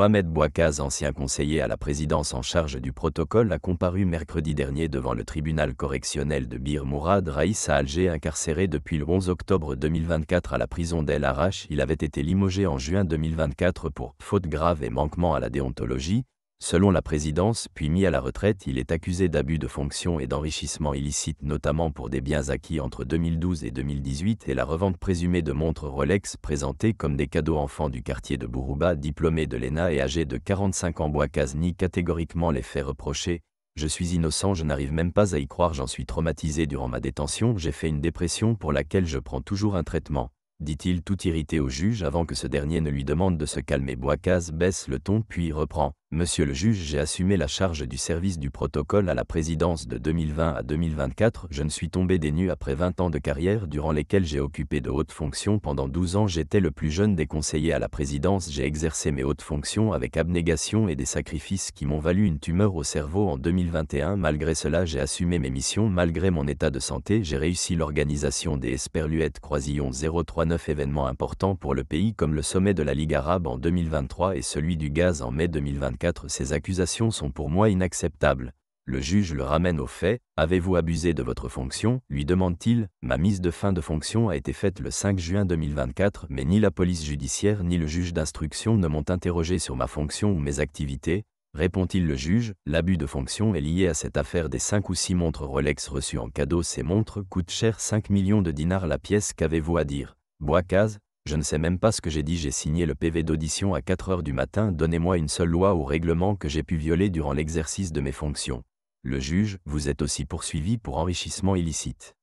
Mohamed Bouakkaz, ancien conseiller à la présidence en charge du protocole, a comparu mercredi dernier devant le tribunal correctionnel de Bir Mourad Raïs à Alger. Incarcéré depuis le 11 octobre 2024 à la prison d'El Arash, il avait été limogé en juin 2024 pour faute grave et manquement à la déontologie. Selon la présidence, puis mis à la retraite, il est accusé d'abus de fonction et d'enrichissement illicite, notamment pour des biens acquis entre 2012 et 2018 et la revente présumée de montres Rolex présentées comme des cadeaux enfants du quartier de Bourouba. Diplômé de l'ENA et âgé de 45 ans, Bouakkaz nie catégoriquement les faits reprochés. « Je suis innocent, je n'arrive même pas à y croire, j'en suis traumatisé durant ma détention, j'ai fait une dépression pour laquelle je prends toujours un traitement », dit-il tout irrité au juge avant que ce dernier ne lui demande de se calmer. Bouakkaz baisse le ton puis reprend. « Monsieur le juge, j'ai assumé la charge du service du protocole à la présidence de 2020 à 2024. Je ne suis tombé des nues après 20 ans de carrière durant lesquels j'ai occupé de hautes fonctions. Pendant 12 ans, j'étais le plus jeune des conseillers à la présidence. J'ai exercé mes hautes fonctions avec abnégation et des sacrifices qui m'ont valu une tumeur au cerveau en 2021. Malgré cela, j'ai assumé mes missions. Malgré mon état de santé, j'ai réussi l'organisation des Esperluettes Croisillon 039, événements importants pour le pays comme le sommet de la Ligue arabe en 2023 et celui du gaz en mai 2024. Ces accusations sont pour moi inacceptables. » Le juge le ramène aux faits. « Avez-vous abusé de votre fonction ?» lui demande-t-il. « Ma mise de fin de fonction a été faite le 5 juin 2024, mais ni la police judiciaire ni le juge d'instruction ne m'ont interrogé sur ma fonction ou mes activités. » Répond-il le juge. « L'abus de fonction est lié à cette affaire des 5 ou 6 montres Rolex reçues en cadeau. Ces montres coûtent cher, 5 millions de dinars la pièce. Qu'avez-vous à dire ?» Bouakkaz: je ne sais même pas ce que j'ai dit, j'ai signé le PV d'audition à 4 heures du matin, donnez-moi une seule loi ou règlement que j'ai pu violer durant l'exercice de mes fonctions. Le juge: vous êtes aussi poursuivi pour enrichissement illicite.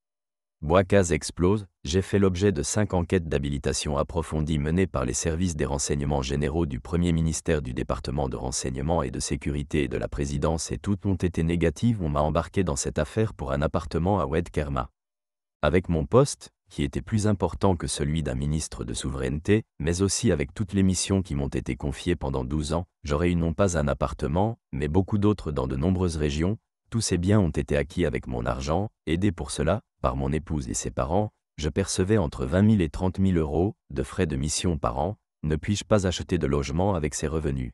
Bouakkaz explose: j'ai fait l'objet de 5 enquêtes d'habilitation approfondies menées par les services des renseignements généraux du Premier ministère, du département de renseignement et de sécurité et de la présidence, et toutes ont été négatives. On m'a embarqué dans cette affaire pour un appartement à Oued Kerma. Avec mon poste, qui était plus important que celui d'un ministre de souveraineté, mais aussi avec toutes les missions qui m'ont été confiées pendant 12 ans, j'aurais eu non pas un appartement, mais beaucoup d'autres dans de nombreuses régions. Tous ces biens ont été acquis avec mon argent, aidé pour cela par mon épouse et ses parents. Je percevais entre 20 000 et 30 000 euros de frais de mission par an. Ne puis-je pas acheter de logement avec ces revenus?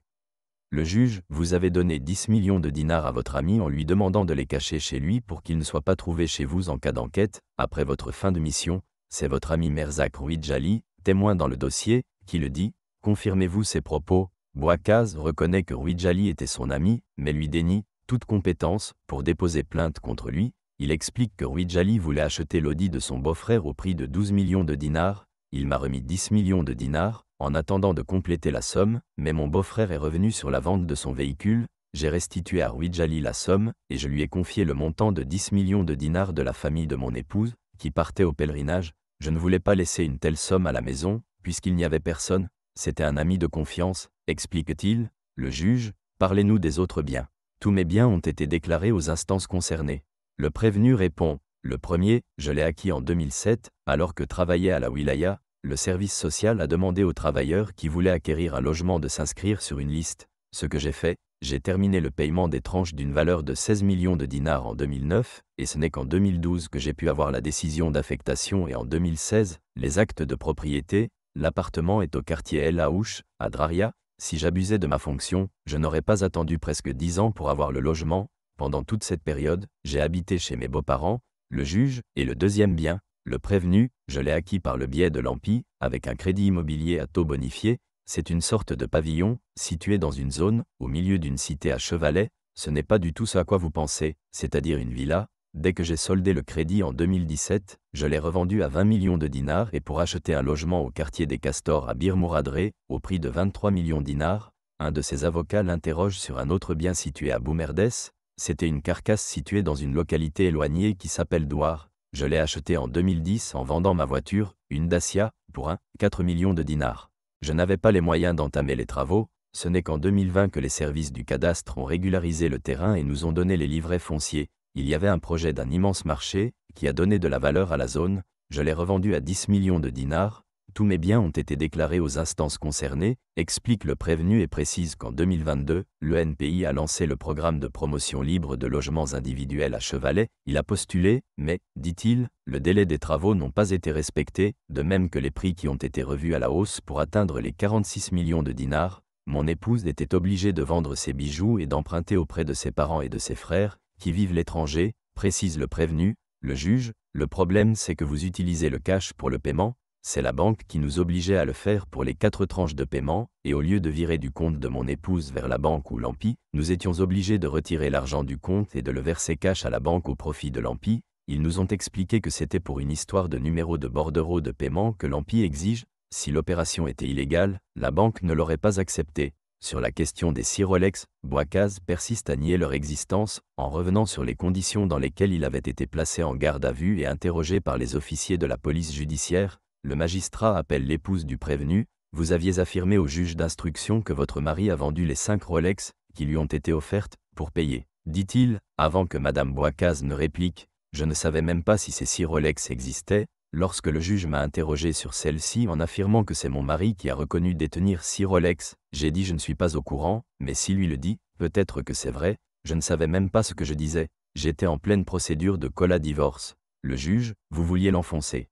Le juge: vous avez donné 10 millions de dinars à votre ami en lui demandant de les cacher chez lui pour qu'il ne soit pas trouvé chez vous en cas d'enquête, après votre fin de mission. C'est votre ami Merzak Rouidjali, témoin dans le dossier, qui le dit. Confirmez-vous ces propos? Bouakkaz reconnaît que Rouidjali était son ami, mais lui dénie toute compétence pour déposer plainte contre lui. Il explique que Rouidjali voulait acheter l'Audi de son beau-frère au prix de 12 millions de dinars. Il m'a remis 10 millions de dinars, en attendant de compléter la somme, mais mon beau-frère est revenu sur la vente de son véhicule. J'ai restitué à Rouidjali la somme, et je lui ai confié le montant de 10 millions de dinars de la famille de mon épouse, qui partait au pèlerinage. Je ne voulais pas laisser une telle somme à la maison, puisqu'il n'y avait personne. C'était un ami de confiance, explique-t-il. Le juge: parlez-nous des autres biens. Tous mes biens ont été déclarés aux instances concernées. Le prévenu répond: le premier, je l'ai acquis en 2007, alors que travaillait à la wilaya. Le service social a demandé aux travailleurs qui voulaient acquérir un logement de s'inscrire sur une liste. Ce que j'ai fait, j'ai terminé le paiement des tranches d'une valeur de 16 millions de dinars en 2009, et ce n'est qu'en 2012 que j'ai pu avoir la décision d'affectation, et en 2016, les actes de propriété. L'appartement est au quartier El Aouch, à Draria. Si j'abusais de ma fonction, je n'aurais pas attendu presque 10 ans pour avoir le logement. Pendant toute cette période, j'ai habité chez mes beaux-parents. Le juge: et le deuxième bien? Le prévenu: je l'ai acquis par le biais de l'AMPI, avec un crédit immobilier à taux bonifié. C'est une sorte de pavillon, situé dans une zone, au milieu d'une cité à Chevalet. Ce n'est pas du tout ce à quoi vous pensez, c'est-à-dire une villa. Dès que j'ai soldé le crédit en 2017, je l'ai revendu à 20 millions de dinars et pour acheter un logement au quartier des Castors à Bir Mouradré, au prix de 23 millions de dinars. Un de ses avocats l'interroge sur un autre bien situé à Boumerdès. C'était une carcasse située dans une localité éloignée qui s'appelle Douar. Je l'ai acheté en 2010 en vendant ma voiture, une Dacia, pour 4 millions de dinars. Je n'avais pas les moyens d'entamer les travaux. Ce n'est qu'en 2020 que les services du cadastre ont régularisé le terrain et nous ont donné les livrets fonciers. Il y avait un projet d'un immense marché qui a donné de la valeur à la zone. Je l'ai revendu à 10 millions de dinars. Tous mes biens ont été déclarés aux instances concernées, explique le prévenu et précise qu'en 2022, le NPI a lancé le programme de promotion libre de logements individuels à Chevalet. Il a postulé, mais, dit-il, le délai des travaux n'ont pas été respectés, de même que les prix qui ont été revus à la hausse pour atteindre les 46 millions de dinars. Mon épouse était obligée de vendre ses bijoux et d'emprunter auprès de ses parents et de ses frères, qui vivent l'étranger, précise le prévenu. Le juge, le problème c'est que vous utilisez le cash pour le paiement, c'est la banque qui nous obligeait à le faire pour les 4 tranches de paiement, et au lieu de virer du compte de mon épouse vers la banque ou l'AMPI, nous étions obligés de retirer l'argent du compte et de le verser cash à la banque au profit de l'AMPI. Ils nous ont expliqué que c'était pour une histoire de numéro de bordereau de paiement que l'AMPI exige. Si l'opération était illégale, la banque ne l'aurait pas acceptée. Sur la question des 6 Rolex, Bouaccaz persiste à nier leur existence, en revenant sur les conditions dans lesquelles il avait été placé en garde à vue et interrogé par les officiers de la police judiciaire. Le magistrat appelle l'épouse du prévenu. Vous aviez affirmé au juge d'instruction que votre mari a vendu les 5 Rolex, qui lui ont été offertes, pour payer, dit-il, avant que Madame Bouaccaz ne réplique. Je ne savais même pas si ces 6 Rolex existaient. Lorsque le juge m'a interrogé sur celle-ci en affirmant que c'est mon mari qui a reconnu détenir 6 Rolex, j'ai dit je ne suis pas au courant, mais si lui le dit, peut-être que c'est vrai, je ne savais même pas ce que je disais, j'étais en pleine procédure de colla-divorce. Le juge, vous vouliez l'enfoncer.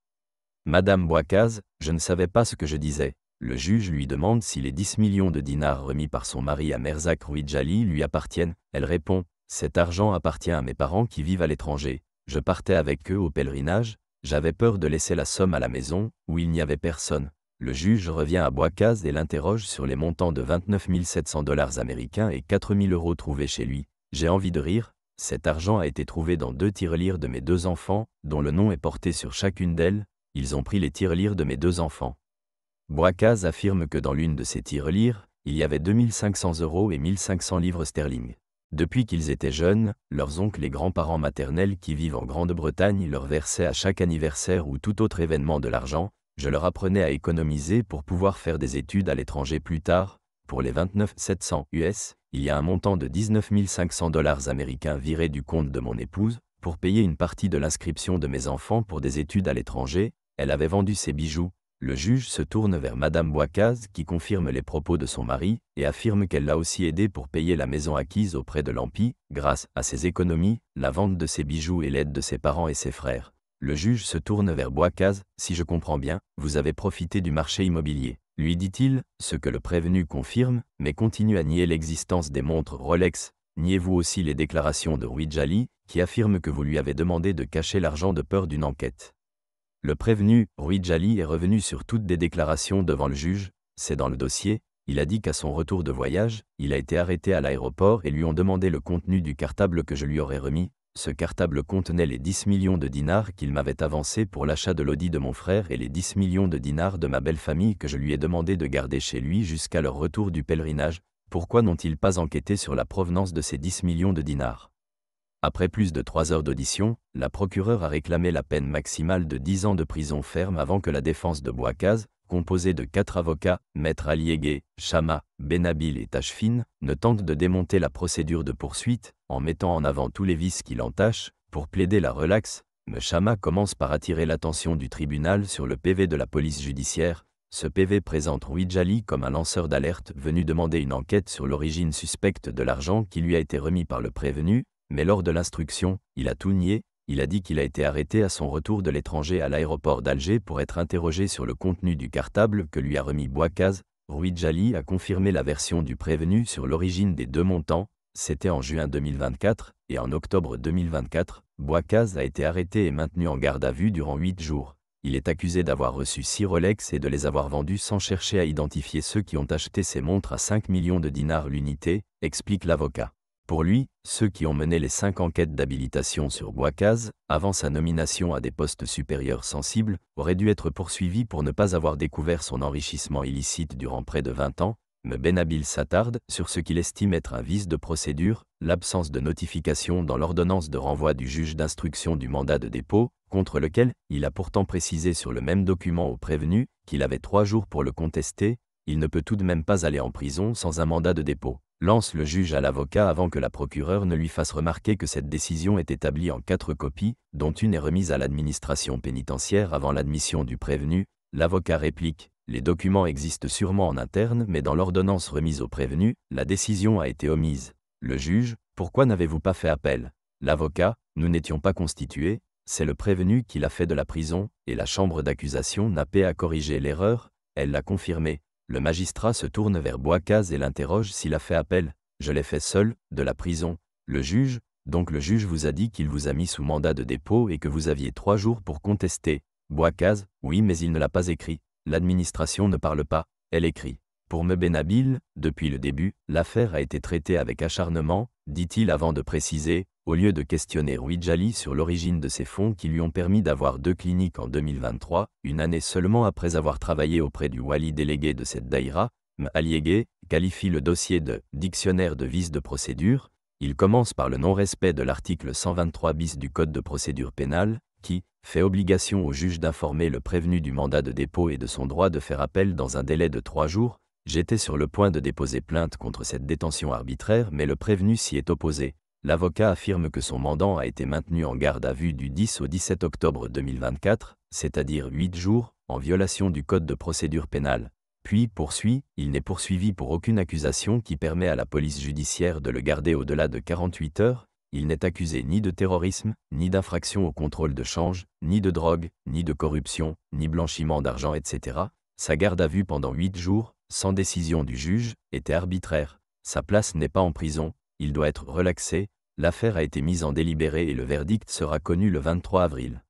Madame Bouaccaz, je ne savais pas ce que je disais. Le juge lui demande si les 10 millions de dinars remis par son mari à Merzak Rouidjali lui appartiennent. Elle répond, cet argent appartient à mes parents qui vivent à l'étranger. Je partais avec eux au pèlerinage. J'avais peur de laisser la somme à la maison, où il n'y avait personne. Le juge revient à Bouaccaz et l'interroge sur les montants de 29 700 $ américains et 4 000 € trouvés chez lui. J'ai envie de rire, cet argent a été trouvé dans 2 tirelires de mes 2 enfants, dont le nom est porté sur chacune d'elles. Ils ont pris les tirelires de mes 2 enfants. Bouaccaz affirme que dans l'une de ces tirelires, il y avait 2 500 € et 1 500 livres sterling. Depuis qu'ils étaient jeunes, leurs oncles et grands-parents maternels qui vivent en Grande-Bretagne leur versaient à chaque anniversaire ou tout autre événement de l'argent. Je leur apprenais à économiser pour pouvoir faire des études à l'étranger plus tard. Pour les 29 700 US, il y a un montant de 19 500 $ américains viré du compte de mon épouse pour payer une partie de l'inscription de mes enfants pour des études à l'étranger. Elle avait vendu ses bijoux. Le juge se tourne vers Madame Bouaccaz qui confirme les propos de son mari et affirme qu'elle l'a aussi aidé pour payer la maison acquise auprès de l'AMPI, grâce à ses économies, la vente de ses bijoux et l'aide de ses parents et ses frères. Le juge se tourne vers Bouaccaz, si je comprends bien, vous avez profité du marché immobilier, lui dit-il, ce que le prévenu confirme, mais continue à nier l'existence des montres Rolex. Niez-vous aussi les déclarations de Rouidjali, qui affirme que vous lui avez demandé de cacher l'argent de peur d'une enquête. Le prévenu, Rouidjali, est revenu sur toutes des déclarations devant le juge, c'est dans le dossier. Il a dit qu'à son retour de voyage, il a été arrêté à l'aéroport et lui ont demandé le contenu du cartable que je lui aurais remis. Ce cartable contenait les 10 millions de dinars qu'il m'avait avancés pour l'achat de l'Audi de mon frère et les 10 millions de dinars de ma belle-famille que je lui ai demandé de garder chez lui jusqu'à leur retour du pèlerinage. Pourquoi n'ont-ils pas enquêté sur la provenance de ces 10 millions de dinars ? Après plus de 3 heures d'audition, la procureure a réclamé la peine maximale de 10 ans de prison ferme avant que la défense de Bouaccaz, composée de 4 avocats, Maître Aliégué, Chama, Benabil et Tachfine, ne tente de démonter la procédure de poursuite, en mettant en avant tous les vices qui l'entachent. Pour plaider la relaxe, M. Chama commence par attirer l'attention du tribunal sur le PV de la police judiciaire. Ce PV présente Rouidjali comme un lanceur d'alerte venu demander une enquête sur l'origine suspecte de l'argent qui lui a été remis par le prévenu. Mais lors de l'instruction, il a tout nié. Il a dit qu'il a été arrêté à son retour de l'étranger à l'aéroport d'Alger pour être interrogé sur le contenu du cartable que lui a remis Bouaccaz. Rouidjali a confirmé la version du prévenu sur l'origine des 2 montants. C'était en juin 2024, et en octobre 2024, Bouaccaz a été arrêté et maintenu en garde à vue durant 8 jours. Il est accusé d'avoir reçu 6 Rolex et de les avoir vendus sans chercher à identifier ceux qui ont acheté ces montres à 5 millions de dinars l'unité, explique l'avocat. Pour lui, ceux qui ont mené les 5 enquêtes d'habilitation sur Bouaccaz, avant sa nomination à des postes supérieurs sensibles, auraient dû être poursuivis pour ne pas avoir découvert son enrichissement illicite durant près de 20 ans. M. Benabil s'attarde sur ce qu'il estime être un vice de procédure, l'absence de notification dans l'ordonnance de renvoi du juge d'instruction du mandat de dépôt, contre lequel il a pourtant précisé sur le même document au prévenu qu'il avait 3 jours pour le contester. Il ne peut tout de même pas aller en prison sans un mandat de dépôt, lance le juge à l'avocat avant que la procureure ne lui fasse remarquer que cette décision est établie en 4 copies, dont une est remise à l'administration pénitentiaire avant l'admission du prévenu. L'avocat réplique, les documents existent sûrement en interne mais dans l'ordonnance remise au prévenu, la décision a été omise. Le juge, pourquoi n'avez-vous pas fait appel? L'avocat, nous n'étions pas constitués, c'est le prévenu qui l'a fait de la prison, et la chambre d'accusation n'a pas à corriger l'erreur, elle l'a confirmé. Le magistrat se tourne vers Bouaccaz et l'interroge s'il a fait appel. Je l'ai fait seul, de la prison. Le juge, donc le juge vous a dit qu'il vous a mis sous mandat de dépôt et que vous aviez 3 jours pour contester. Bouaccaz, oui mais il ne l'a pas écrit. L'administration ne parle pas, elle écrit. Pour Mebe Nabil, depuis le début, l'affaire a été traitée avec acharnement, dit-il avant de préciser, au lieu de questionner Ouidjali sur l'origine de ces fonds qui lui ont permis d'avoir 2 cliniques en 2023, une année seulement après avoir travaillé auprès du wali délégué de cette daïra, M'Aliégué, qualifie le dossier de « dictionnaire de vices de procédure ». Il commence par le non-respect de l'article 123 bis du Code de procédure pénale, qui fait obligation au juge d'informer le prévenu du mandat de dépôt et de son droit de faire appel dans un délai de 3 jours. J'étais sur le point de déposer plainte contre cette détention arbitraire mais le prévenu s'y est opposé. L'avocat affirme que son mandant a été maintenu en garde à vue du 10 au 17 octobre 2024, c'est-à-dire 8 jours, en violation du Code de procédure pénale. Puis, poursuit, il n'est poursuivi pour aucune accusation qui permet à la police judiciaire de le garder au-delà de 48 heures, il n'est accusé ni de terrorisme, ni d'infraction au contrôle de change, ni de drogue, ni de corruption, ni blanchiment d'argent, etc. Sa garde à vue pendant 8 jours, sans décision du juge, était arbitraire. Sa place n'est pas en prison, il doit être relaxé. L'affaire a été mise en délibéré et le verdict sera connu le 23 avril.